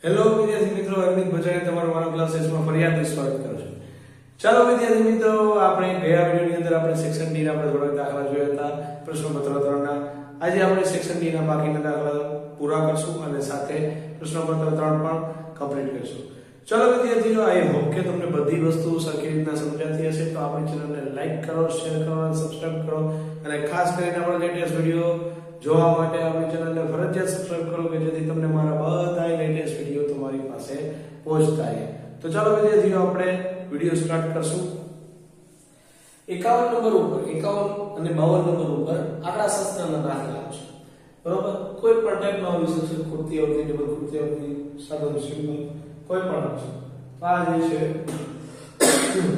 Hello વિદ્યાર્થી મિત્રો, અરવિંદ ભજાણી તમારું મારો ક્લાસીસમાં ફરિયાદ સ્વાગત કરું છું. ચાલો વિદ્યાર્થી મિત્રો, આપણે ગયા વિડિયોની અંદર આપણે સેક્શન ડી ના આપણે થોડાક દાખલા જોયા હતા પ્રશ્નપત્ર 3 ના. આજે આપણે સેક્શન ડી ના બાકીના દાખલા પૂરા કરશું અને સાથે પ્રશ્નપત્ર 3 પણ કમ્પ્લીટ કરીશું. ચાલો વિદ્યાર્થીઓ, આઈ હોપ કે તમને બધી વસ્તુ સરખી રીતના સમજાતી હશે. તો આપણી ચેનલને લાઈક કરો, શેર કરો અને સબસ્ક્રાઇબ કરો અને ખાસ કરીને આપણા લેટેસ્ટ વિડિયો જોવા માટે આપણી ચેનલને ફરજિયાત સબસ્ક્રાઇબ કરો કે જેથી તમને મારા બધા લેટેસ્ટ વિડિયો તમારી પાસે પહોંચતા રહે. તો ચાલો વિદ્યાર્થીઓ, આપણે વિડિયો સ્ટાર્ટ કરશું. 51 નંબર ઉપર 51 અને 52 નંબર ઉપર આંકડા શાસ્ત્રના દાખલા છે. બરોબર, કોઈ પણ ટાઈપનો આવી શકે, ખૂટતી આવતી, ડબલ ખૂટતી આવતી, સાદું સિમ્પલ કોઈ પણ છે. તો આ જે છે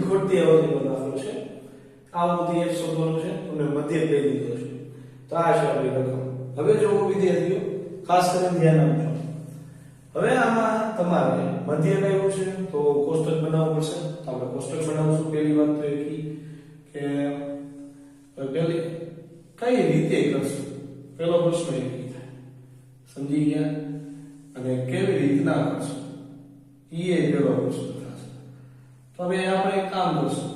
ખૂટતી આવતી દાખલો છે. આવતી એક શોધવાનું છે અને મધ્ય લઈ લીધો છે. તો આ છે આપણી રકમ. હવે જો વિદ્યાર્થીઓ ખાસ કરીને ધ્યાન આપજો. હવે આમાં તમારે મધ્ય લેવું છે તો કોષ્ટક બનાવવું પડશે. તો આપણે કોષ્ટક બનાવશું. પહેલી વાત તો એ કે પહેલી કઈ રીતે કરશું, પહેલો પ્રશ્ન એ થાય. સમજી ગયા? અને કેવી રીતના કરશું એ પહેલો પ્રશ્ન થશે. તો હવે આપણે એક કામ કરશું,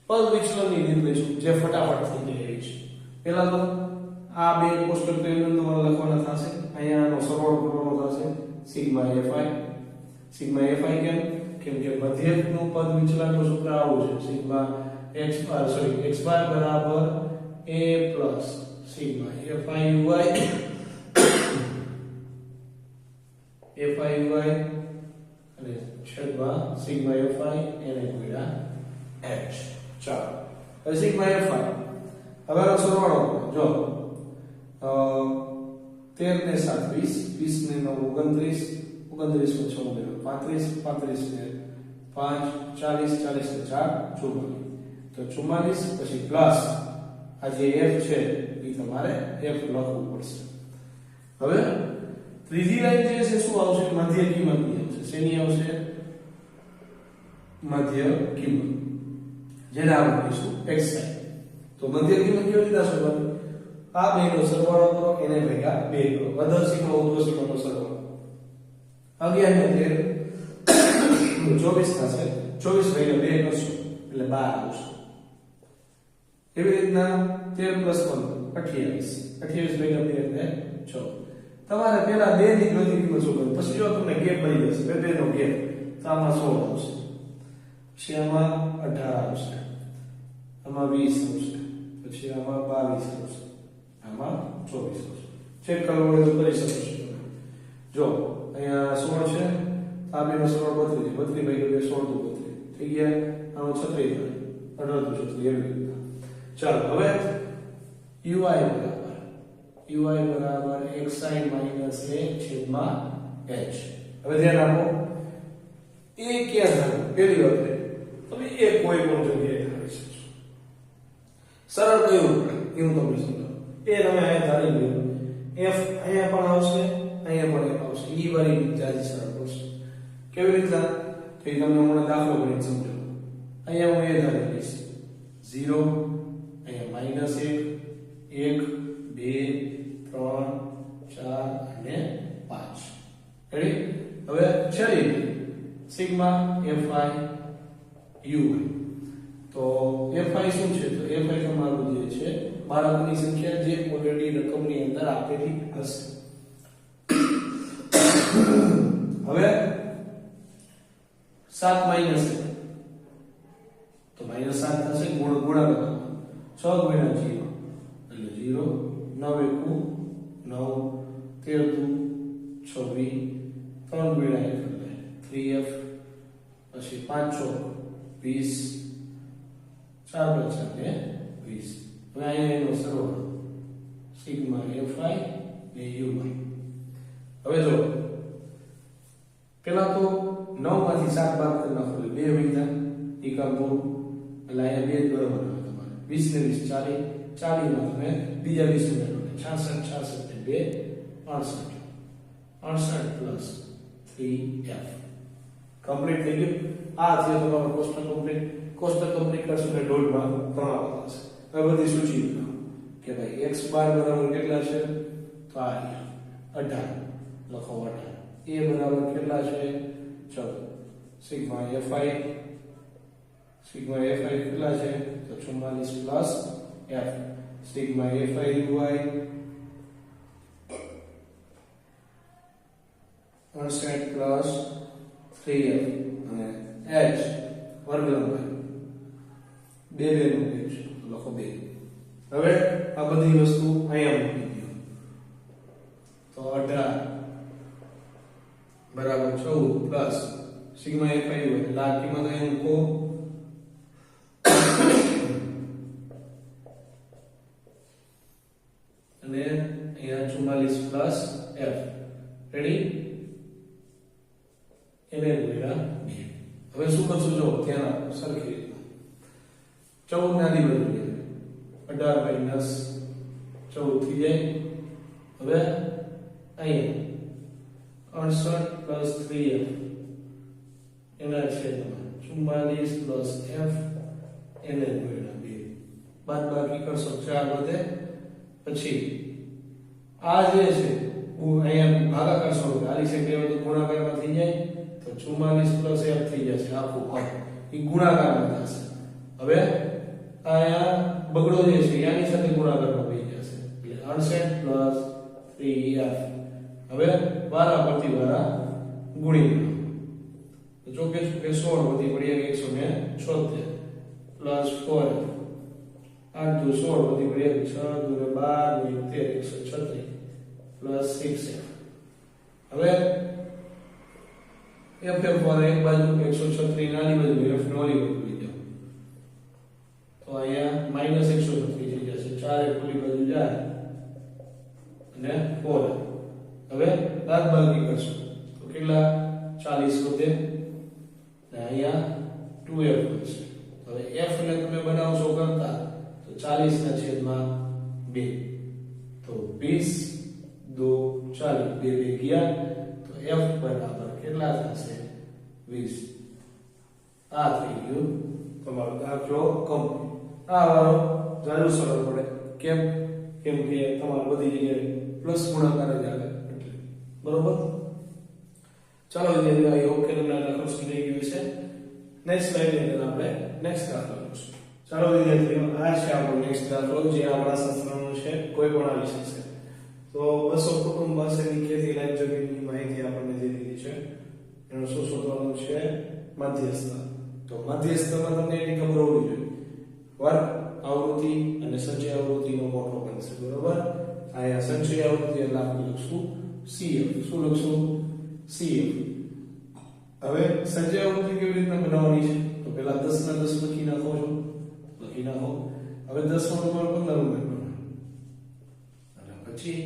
પદ વિચલનની રીત લઈશું જે ફટાફટ થઈ જાય એવી છે. પહેલા તો આ બે કોષ્ટક પહેલું તમારે લખવાના થશે. અહીંયાનો સરવાળો કરવાનો થશે સિગ્મા fi કેમ કે મધ્યકનું પદ વિચલનનું સૂત્ર આવું છે. સિગ્મા x બાર બરાબર a plus sigma fi uy અને છેદમાં સિગ્મા fi એને ગુણ્યા h. ચાલો, હવે સિગ્મા fi હવે આનો સરવાળો જો 13 ને 7 20, 20 ને 9 29, 29 માં 6 35, 35 ને 5 40, 40 ને 4 44. તો 44 પછી પ્લસ આ જે f છે એ તમારે f લખવું પડશે. હવે ત્રીજી લાઈન જે છે શું આવશે? મધ્ય કિંમતની આવશે. શેની આવશે? મધ્ય કિંમત, જેને આપણે કહીશું x સાઈન. તો મધ્ય કિંમત કેવી રીતે શોધવાની? આ બેનો સરવાળો કરો, એને ભેગા 2 કરો. વધર સીમા ઉધ્વ સીમાનો સરવાળો 11 ને 13 24 થશે. 24 ભાગ્યા 2 કરશું એટલે 12 આવશે. એવી રીતના 13 + 15 28 ભાગ્યા 2 એટલે 6. તમારે પહેલા 2 ની ગણતરી કિંમત શોધવાની. પછી જો તમને ગેપ મળી જશે, 2 નો ગેપ, તો આમાં 16 આવશે, પછી આમાં 18 આવશે, આમાં 20 આવશે, પછી આમાં 22 આવશે, આમાં 24 આવશે. ચેક કરવું હોય તો કરી શકો છો. જો અહીંયા 16 છે, આ બેનો સરવાળો 32 છે. 32 ભાગ્યા 2 16 તો 32 થઈ ગયા. આનો 36 થાય, 18 તો 36 એવી રીતના. ચાલો, હવે uy બરાબર x sin - a છેદમાં h. હવે ધ્યાન આપો, a ક્યાં થાય? પહેલી વાત તમે એ કોઈ પણ જગ્યાએ ધારી શકો. સરળ કયું એવું તમને સમજાવું. એ તમે અહીંયા ધારી લો, f અહીંયા પણ આવશે, અહીંયા પણ f આવશે. ઈ વાળી જાજી સરળ પડશે. કેવી રીતના? તો એ તમને હમણાં દાખલો કરીને સમજાવું. અહીંયા હું એ ધારી લઈશ 0, અહીંયા -1, 1, 2, 3, 4 અને 5. રેડી? હવે છેલ્લી સિગ્મા fi uy. તો fi શું છે? તો fi તમારું જે છે બાળકની સંખ્યા જે ઓલરેડી રકમની અંદર આપેલી હશે. હવે 7 - 1 તો -7 થશે. ગુણાકાર 6 ગુણ્યા 0 એટલે 0, 9 * 1 9, 13 * 26, 3 ગુણ્યા 1 એટલે 3f, પછી 5 * 6 20, 4 + 4 ને 20. હવે અહીંયા એનો સરવાળો સિગ્મા fi ને uy. હવે જો પેલા તો 9 માંથી 7 બાદ કરી નાખો એટલે 2 વધ્યા. ઈ કામ પૂરું. એટલે અહીંયા 2 બરાબર આવે તમારે 20 ને 20 40 માં તમે બીજા 20 ઉમેરો 66 ને 2 68 + 3f. કમ્પ્લીટ થઈ ગયું. આ છે તમારો કોષ્ટક કમ્પ્લીટ. કોષ્ટક કમ્પ્લીટ કરશો એટલે ડોટમાં પ્રમાણ થશે. હવે બધી સૂચિ કે ભાઈ x બાર બરાબર કેટલા છે? તો આ 18 લખો 18. એ બરાબર કેટલા છે? ચલો સિગ્મા fi કેટલા છે? તો 44 plus f sigma fi uy 68 plus 3f અને h વર્ગ લંબાઈ બે નું છે લખો 2. હવે આ બધી વસ્તુ અહીંયા મૂકી દો તો 18 બરાબર 14 પ્લસ સિગ્મા fi એટલે આ કિંમત અહીં મૂકો અને અહીંયા 44 પ્લસ f રેડી એને ગુણ્યા 2. હવે શું કરશું જો ધ્યાન આપો સરખી રીતે 14 ને આની બાજુ 18 માઈનસ 14 થઈ જાય. હવે અહીંયા 68 પ્લસ 3f એના છેદમાં 44 પ્લસ f એને ગુણ્યા 2 બાદબાકી કરશો 4 વધે પછી આ જે છે અહીંયા ભાગાકાર સ્વરૂપે આલી શકે તો ગુણાકારમાં થઈ જાય તો 44 પ્લસ f થઈ જશે આખું એ ગુણાકારમાં થશે. હવે અહીંયા બગડો જે છે એની સાથે ગુણાકારમાં થઈ જશે એટલે 68 પ્લસ 3f. હવે વારા પરથી વારા ગુણી તો ચોકે ચોકે 16 વધી પડ્યા 176 પ્લસ 4f 8 દુ 16 વધી પડ્યા 6 દુ 12 13 136 પ્લસ 6f. હવે f વાળા એક બાજુ 136 નાની બાજુ f નો ઓલી બાજુ લઈ જાઓ તો અહીંયા માઈનસ 136 થઈ જશે 4 એક ઓલી બાજુ જાય અને 4. હવે બાદબાકી કરશો તો કેટલા 40 વધે અને અહીંયા 2f બનશે. હવે f ને તમે બનાવશો કરતા તો 40 ના છેદમાં 2 તો 20 2 40 2 ગયા તો f બરાબર કેટલા થશે 20. આ થઈ ગયું તમારો દાખલો કમ્પ્લીટ. આ વાળો જરૂર સરળ પડે કેમ કે તમારે બધી જગ્યાએ પ્લસ ગુણાકાર જ આવે એટલે બરોબર. ચાલો વિદ્યાર્થીઓ ઓકે તમને દાખલો સમજાઈ ગયો છે. નેક્સ્ટ સ્લાઇડ ની અંદર આપણે નેક્સ્ટ દાખલો જોઈશું. ચાલો વિદ્યાર્થીઓ આ છે આપણો નેક્સ્ટ દાખલો જે આપણા શાસ્ત્રનો છે કોઈ પણ આવી શકે. તો 200 કુટુંબ પાસેની ખેતી લાયક જમીનની માહિતી આપણને જે દીધી છે એનું શું શોધવાનું છે મધ્યસ્થ. તો મધ્યસ્થમાં તમને એની ખબર હોવી જોઈએ વર્ગ આવૃત્તિ અને સંચય આવૃત્તિનો મોટો બનશે બરોબર. અહીંયા સંચય આવૃત્તિ એટલે આપણે લખશું CF. શું લખશું CF. હવે સંચય આવૃત્તિ કેવી રીતના બનાવવાની છે તો પહેલા 10 ના 10 લખી નાખો છો લખી નાખો. હવે 10 માં તમારે 15 ઉમેરવાનું અને પછી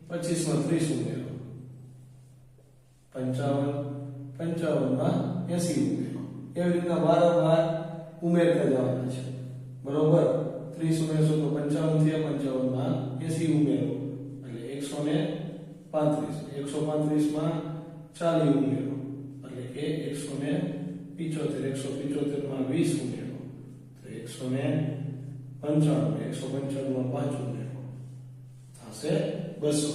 25 માં 30 ઉમેરો 55 માં 80 ઉમેરો. એવી રીતના વારંવાર ઉમેરતા જવાના છે બરોબર. 30 ઉમેરશો તો 55 થયા 55 માં 80 ઉમેરો એટલે 135 135 માં 40 ઉમેરો એટલે કે 175 માં 20 ઉમેરો તો 195 માં 5 ઉમેરો થશે 200.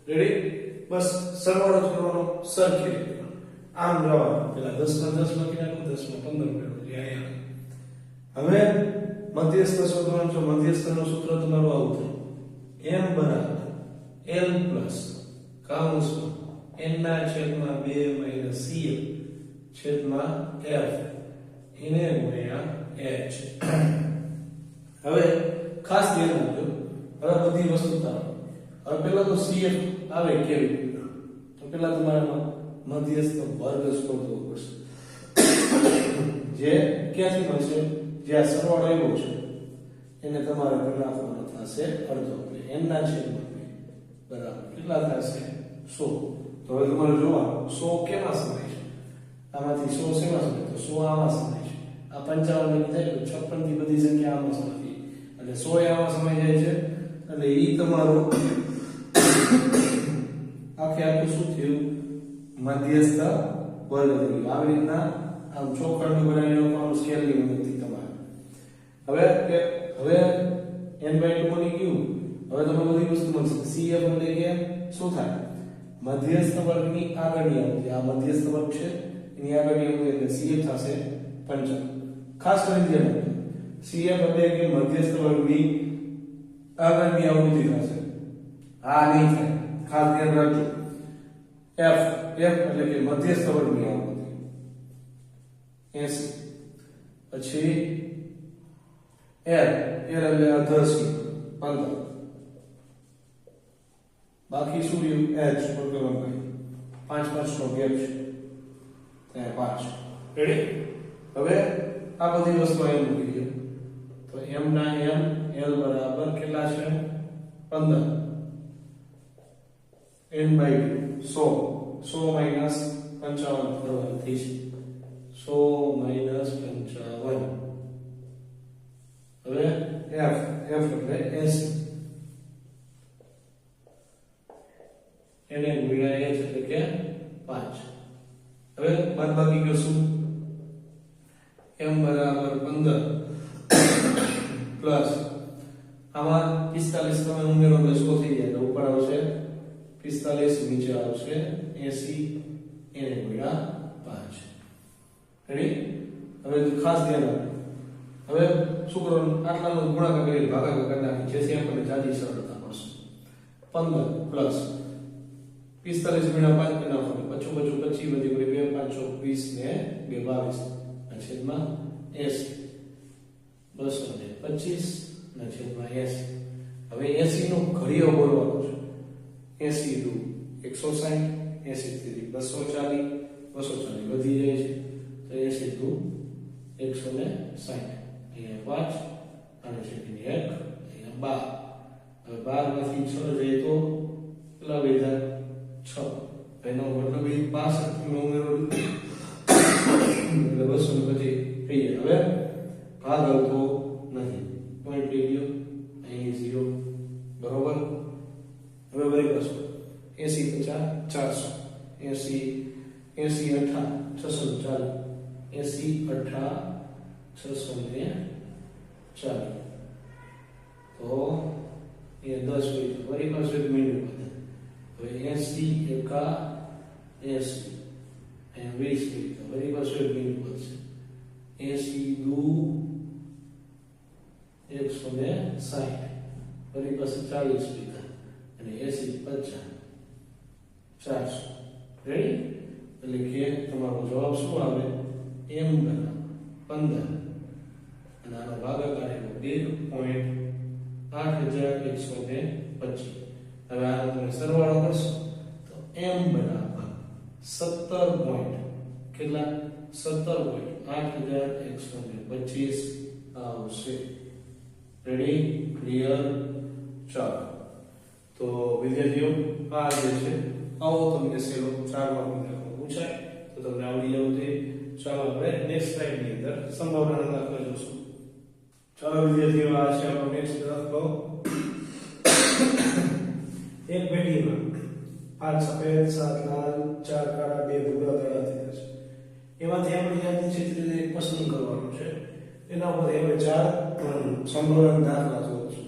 રેડી. બસ સરવાળો કરવાનો સરખી રીતે આમ જવાનું પેલા 10 માં 10 લખી નાખો 10 માં 15 ઉમેરો એટલે અહીંયા. હવે મધ્યસ્થ શોધવાનું છે. મધ્યસ્થનું સૂત્ર તમારું આવું થાય m બરાબર l પ્લસ કૌંસમાં n ના છેદમાં 2 માઈનસ cf છેદમાં f એને ગુણ્યા h. હવે ખાસ ધ્યાન રાખજો. હવે બધી વસ્તુ તારો હવે પહેલા તો cf આવે કેવી રીતે તો પહેલા તમારે મધ્યસ્થ વર્ગ શોધવો પડશે જે ક્યાંથી મળશે જ્યાં સરવાળો આવ્યો છે એને તમારે નાખવાનો થશે અડધો એટલે n ના છેદમાં 2 બરાબર કેટલા થશે 100. તો હવે તમારે જોવાનું 100 કેમાં સમાય છે આમાંથી 100 શેમાં સમાય તો 100 આમાં સમાય છે. આ 55 ની થાય તો 56 થી બધી સંખ્યા આમાં સમાય એટલે 100 આમાં સમાય જાય છે એટલે ઈ તમારું આખું શું થયું મધ્યસ્થ વર્ગ થયું. આવી રીતના આમ ચોખંડ બનાવીને આપવાનું સ્કેલની મદદથી તમારે. હવે n/2 બની ગયું. હવે તમને બધી વસ્તુ મળશે. CF એટલે કે શું થાય મધ્યસ્થ વર્ગની આગળની આવૃત્તિ, આ મધ્યસ્થ વર્ગ છે એની આગળની આવૃત્તિ એટલે CF થશે 55. ખાસ કરીને ધ્યાન રાખજો CF એટલે કે મધ્યસ્થ વર્ગની આગળની આવૃત્તિ થશે, આ નહીં થાય, ખાસ ધ્યાન રાખજો. F એટલે કે મધ્યસ્થ વર્ગની આવૃત્તિ 80. પછી L એટલે અધરસી 15. બાકી શું રહ્યું? H વર્ગમાં ભાઈ 5 નો ગેપ છે ત્યાં 5. રેડી? હવે આ બધી વસ્તુ અહીં મૂકી દો તો m ના m l બરાબર કેટલા છે? 15 n/2 100 માઈનસ 55 કરવાનું થઈ છે 100 માઈનસ 55. હવે f એટલે 80 એને ગુણ્યા h એટલે કે 5. હવે બાદબાકી કરશું m બરાબર 15 પ્લસ આમાં 45 તમે ઉમેરો એટલે 100 થઈ જાય તો ઉપર આવશે 45, નીચે આવશે 80 એને ગુણ્યા 5. રેડી? હવે ખાસ ધ્યાન રાખો. હવે શું કરવાનું? આટલાનો ગુણાકાર કરી ભાગાકાર કરી નાખી જેથી આપણને જાજી સરળતા મળશે. 15 પ્લસ 45 ગુણ્યા 5 કરી નાખો 55 25 વધી ગઈ 2 5 20 ને 2 22 ના છેદમાં 80 225 ના છેદમાં 80. હવે 80 નો ઘડિયો બોલવાનો છે. 80 દુ 160, 80 થી 240 વધી જાય છે તો 80 દુ 160. અહીંયા 5 અને છેદની 1 અહીંયા 12. હવે 12 માંથી 6 જાય તો કેટલા વધ્યા? 6. એનો મતલબ એ 65 નો ઉમેરો એટલે 225 થઈ જાય. હવે ભાગ આવતો નથી, પોઈન્ટ લઈ લ્યો અહીં 0 બરોબર. હવે ભાઈ પાછું 80 50 400 80 8 640 80 8 640 તો એ 10 હોય તો વળી પાછું એક મિનિટ વધે. હવે 80 એકા 80 અહીંયા 20 તો વળી પાછું એક મિનિટ વધશે. 80 દુ 160 વળી પાછું 40 લીધા અને 80 50 400. રેડી? એટલે કે તમારો જવાબ શું આવે? m બરાબર 15 અને આનો ભાગાકાર આવ્યો 1.8125. હવે આનો તમે સરવાળો કરશો તો m બરાબર 17 પોઈન્ટ કેટલા? 17.8125 આવશે. રેડી? ક્લિયર? ચાલો તો વિદ્યાર્થીઓ આ જે છે આવો તમને સેલો 4 માર્કનો દાખલો પૂછાય તો તમને આવડી જવું જોઈએ. ચાલો આપણે નેક્સ્ટ સ્લાઇડ ની અંદર સંભાવનાનો દાખલો જોશું. ચાલો વિદ્યાર્થીઓ આ છે આપણો નેક્સ્ટ દાખલો. એક પેટીમાં 5 સફેદ 7 લાલ 4 કાળા 2 ભૂરા દડા થયા છે. એમાંથી આપણે યાદી ચિત્રને પસંદ કરવાનું છે. એના ઉપર આપણે 4 સંભાવના દાખલા જોઈશું.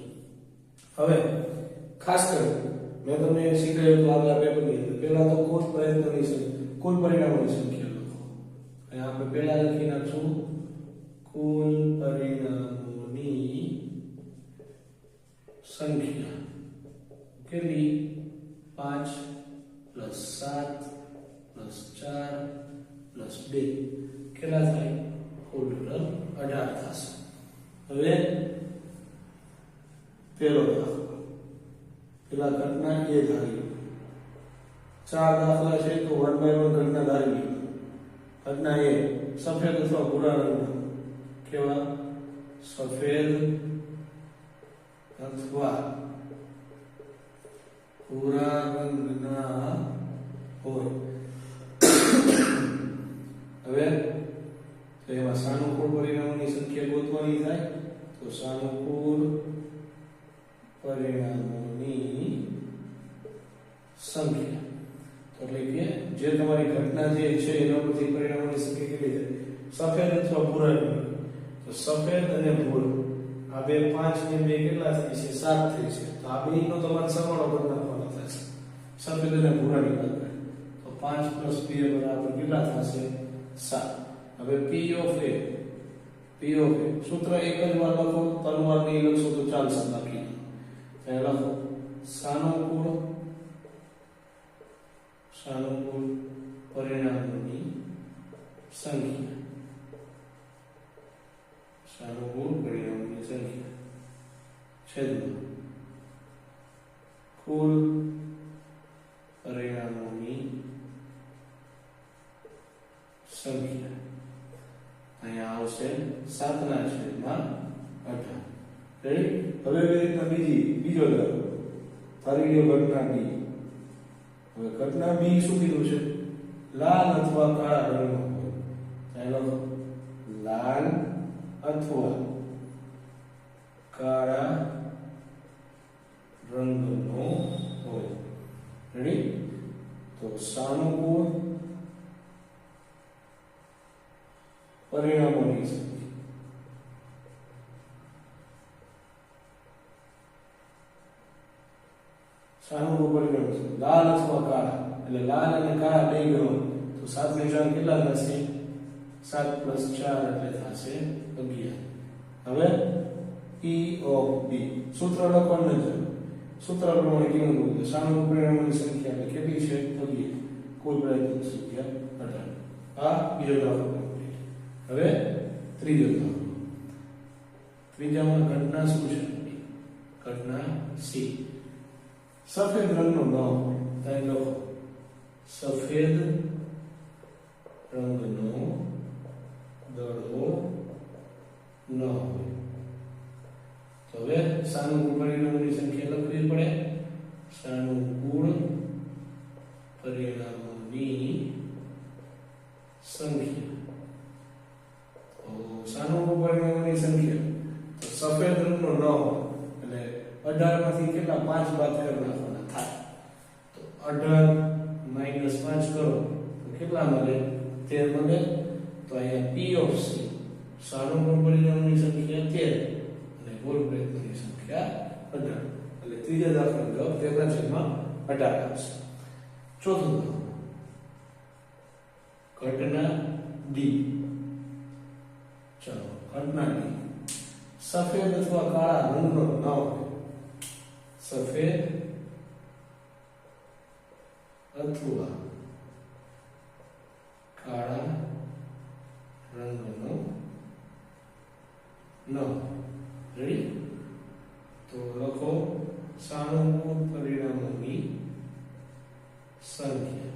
હવે ખાસ કરીને મેં તમને શીખવાડ્યું હતું આગલા પેપરની અંદર પહેલા તો કુલ પરિણામોની સંખ્યા લખો. અને આપણે પહેલા લખી નાખશું કુલ પરિણામોની સંખ્યા કેટલી? 5 + 7 + 4 + 2 કેટલા થાય? કુલ 18 થશે. હવે પેલો દાખલો પેલા ઘટના એ ધારી 4 દાખલા છે તો 1 by 1 ઘટના ધારી. ઘટના એ સફેદ અથવા ભૂરા રંગના કેવા? સફેદ અથવા ભૂરા રંગના હોય. હવે તો એમાં સાનુકૂળ પરિણામોની સંખ્યા ગોતવાની થાય તો સાનુકૂળ પરિણામોની સંખ્યા એટલે કે જે તમારી ઘટના જે છે એના પરથી પરિણામોની સંખ્યા કેટલી થાય? સફેદ અથવા ભૂરા તો સફેદ અને ભૂરો આ બે 5 ને 2 કેટલા થાય છે? 7 થાય છે. તો આ બેનો તમારે સરવાળો કરી નાખવાનો થશે. સફેદ અને ભૂરાની વાત કરીએ તો 5 + 2 બરાબર કેટલા થશે 7. હવે P of A સૂત્ર એક જ વાર લખો, ત્રણ વાર નહીં લખશો તો ચાલશે, બાકી ત્યાં લખો સાનુકૂળ પરિણામોની સંખ્યા, સાનુકૂળ પરિણામોની સંખ્યા છેદમાં કુલ પરિણામોની સંખ્યા. અહીંયા આવશે 7/18. રેડી? હવે એવી રીતના બીજો દાખલો ધારી લ્યો ઘટના બી. હવે ઘટના બી શું કીધું છે? લાલ અથવા કાળા રંગનો હોય. ચાલો લાલ અથવા કાળા રંગનો હોય. રેડી? તો સાનુકૂળ પરિણામોની સંખ્યા, સાનુકૂળ પરિણામો લાલ અથવા કાળા, એટલે લાલ અને કાળા બે ગણો તો 7 ને 4 કેટલા થશે? 7 + 4 એટલે થશે 11. હવે P of B સૂત્ર લખવાનું છે. સૂત્ર પ્રમાણે કેવું બોલવું? સાનુકૂળ પરિણામોની સંખ્યા એટલે કેટલી છે? 11. કુલ પરિણામોની સંખ્યા 18. આ બીજો દાખલો. હવે ત્રીજો દાખલો. ત્રીજામાં ઘટના શું છે? ઘટના C. સફેદ રંગનો ન હોય. ત્યાં લખો સફેદ રંગનો દડો ન હોય. તો હવે સાનુકૂળ પરિણામોની સંખ્યા લખવી પડે. સાનુકૂળ પરિણામોની સંખ્યા. તો સાનુકૂળ પરિણામોની સંખ્યા તો સફેદ રંગનો ન હોય એટલે 18 માંથી કેટલા 5 બાદ કરી નાખવાના થાય. તો 18 - 5 કરો તો કેટલા મળે? 13 મળે. તો અહીંયા P of C સાનુકૂળ પરિણામોની સંખ્યા 13 અને કુલ પરિણામોની સંખ્યા 18. એટલે ત્રીજા દાખલાનો જવાબ 13/18 આવશે. ચોથો દાખલો ઘટના D. ચાલો ઘટના D. સફેદ અથવા કાળા રંગનો ન હોય. સફેદ અથવા કાળા રંગનો ન હોય. રેડી? તો લખો સાનુકૂળ પરિણામોની સંખ્યા.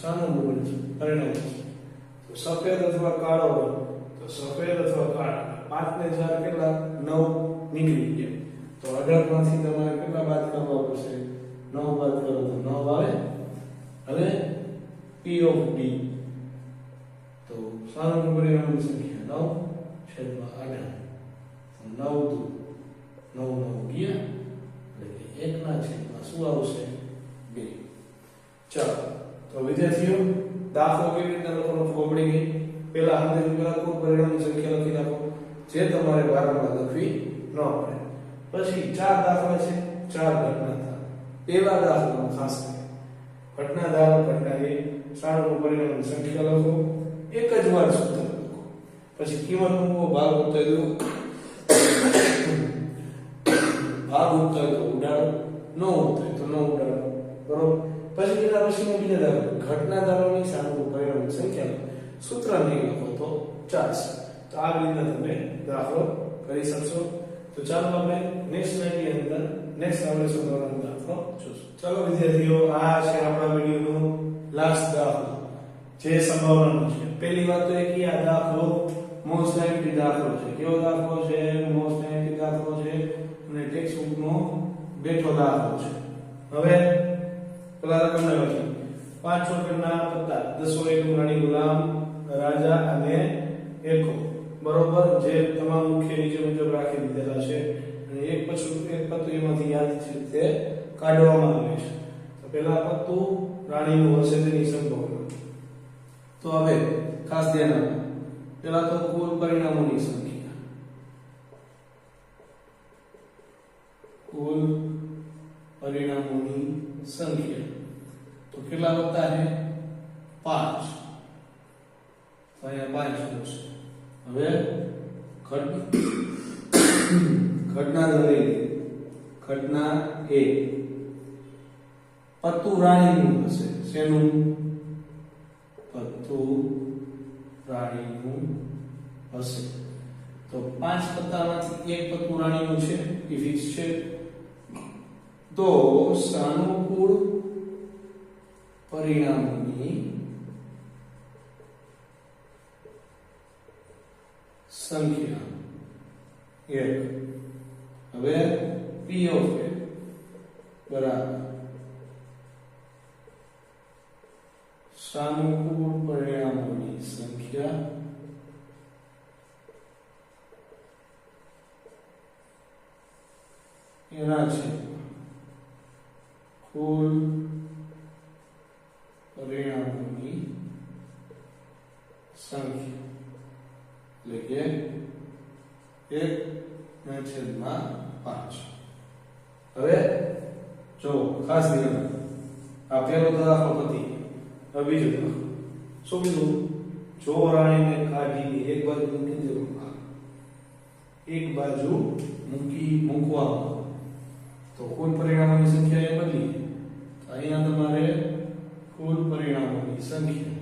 સાનુકૂળ પરિણામો તો સફેદ અથવા કાળો હોય તો સફેદ અથવા કાળા 5 ને 4 કેટલા? 9 નીકળી ગયા. તો 18 માંથી તમારે કેટલા બાદ કરવા પડશે? 9 બાદ કરો તો 9 આવે. હવે P of D તો સાનુકૂળ પરિણામોની સંખ્યા 9/18. તો 9 ગયા એટલે 1/. શું આવશે? 2. ચાલો તો વિદ્યાર્થીઓ દાખલો કેવી રીતના લખવાનો ખબર પડી ગઈ. પહેલા સાનુકૂળ પરિણામોની સંખ્યા લખી નાખો જે તમારે વારંવાર લખવી ન પડે. પછી 4 દાખલા છે, 4 ઘટના થાય. પહેલા દાખલામાં ખાસ ઘટના ધારો ઘટના એ સાનુકૂળ પરિણામોની સંખ્યા લખો, એક જ વાર સૂત્ર લખો, પછી કિંમત મૂકો, ભાગ ઉતારી દો. ભાગ ઉતારી તો ઉડાડો, ન ઉતારી તો ન ઉડાડો. બરોબર? પછી એના પછીનો બીજા દાખલો ઘટના ધારોની સાનુકૂળ પરિણામોની સંખ્યા સૂત્ર નહીં લખો તો ચાલશે. તો આ રીતના તમે દાખલો કરી શકશો. તો ચાલો આપણે નેક્સ્ટ સ્લાઇડની અંદર નેક્સ્ટ આપણે સોલ્વવાનો દાખલો જોશું. ચાલો વિદ્યાર્થીઓ, આ છે આપણા વિડિયોનો લાસ્ટ દાખલો જે સંભાવનાનો છે. પહેલી વાત તો એ કે આ દાખલો મોસ્ટ લાઇકલી દાખલો છે. કેવો દાખલો છે? મોસ્ટ લાઇકલી દાખલો છે અને ટેક્સ્ટ બુકનો બેઠો દાખલો છે. હવે પેલા રકમને લખી 5 છોકરના પત્તા 10 એક રાણી ગુલામ રાજા અને એકો. બરોબર? જે તમામ મુખ્ય નીચે મુજબ રાખી દીધેલા છે અને એક પછી એક પત્તું એમાંથી યાદ છે તે કાઢવામાં આવે છે. તો પહેલા પત્તું રાણીનું હશે તેની સંભાવના. તો હવે ખાસ ધ્યાન આપો. પહેલા તો કુલ પરિણામોની સંખ્યા कुल परिणामों की संख्या तो कितना होता है 5 तो यहाँ 5 होશે હવે ઘટના લઈ ઘટના એ પત્તુ રાણીનું હશે શેનું પત્તુ રાણીનું હશે તો 5 પત્તામાંથી એક પત્તુ રાણીનું છે એ ફિક્સ છે તો સાનુકૂળ પરિણામોની સંખ્યા 1 હવે p of a બરાબર સાનુકૂળ પરિણામોની સંખ્યા એના છે કુલ પરિણામોની સંખ્યા એટલે કે 1/5 હવે જો ખાસ ધ્યાન આ પહેલો દાખલો પતી હવે બીજો દાખલો શું કીધું જો રાણીને કાઢીને એક બાજુ મૂકી દેવામાં એક બાજુ મૂકવામાં તો કુલ પરિણામોની સંખ્યા એ બદલી તો અહીંયા તમારે કુલ પરિણામોની સંખ્યા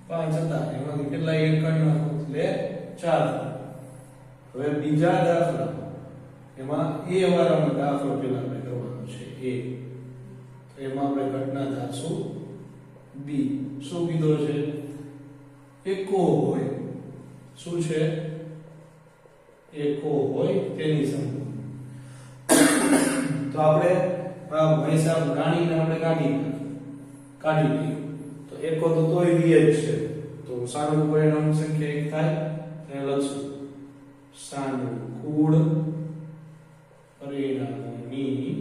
5 હતા એમાંથી કેટલા એક કાઢી નાખો એટલે 4 હવે બીજા દાખલા એમાં a વાળાનો દાખલો પહેલા આપણે કરવાનો છે a તો એમાં આપણે ઘટના ધારશું b શું કીધો છે એકો હોય શું છે એકો હોય તેની સંખ્યા તો આપણે હિસાબ રાણીને આપણે કાઢી દઈએ તો એકો તો તોય દીએ જ છે તો સાનુકૂળ પરિણામની સંખ્યા 1 થાય એને લખશું સાનુકૂળ પરિણામોની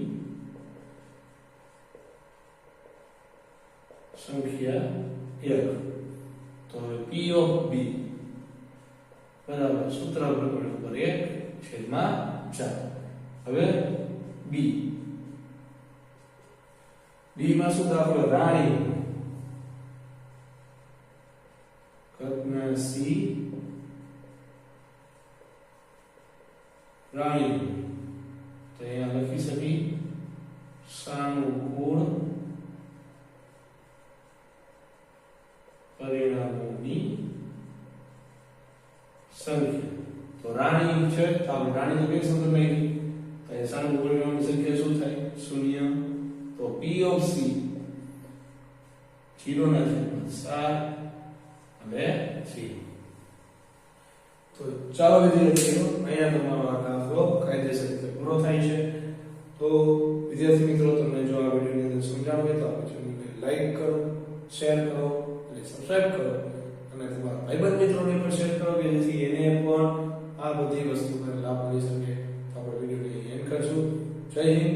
સંખ્યા 1 તો p of b બરાબર સૂત્ર પ્રમાણે ઉપર 1/4 હવે b માં શું દાખલો રાણી ઘટના c રાણી તો અહીંયા લખી શકી સાનુકૂળ પરિણામોની સંખ્યા તો રાણી છે તો આપણે રાણી તો કઈ સંખ્યા નહીં તો એ સાનુકૂળ પરિણામોની સંખ્યા શું થાય 0 તો p of c 0/7 હવે c તો ચાલો વિદ્યાર્થીઓ અહીંયા તમારો આ દાખલો કાયદેસર રીતે પૂરો થાય છે તો વિદ્યાર્થી મિત્રો તમને જો આ વિડિયોની અંદર સમજાણું હોય તો આ ચેનલને લાઈક કરો શેર કરો અને સબસ્ક્રાઇબ કરો અને તમારા ભાઈબંધ મિત્રોને પણ શેર કરો કે જેથી એને પણ આ બધી વસ્તુનો લાભ મળી શકે તો આપણે વિડિયોને એન્ડ કરશું જય હિન્દ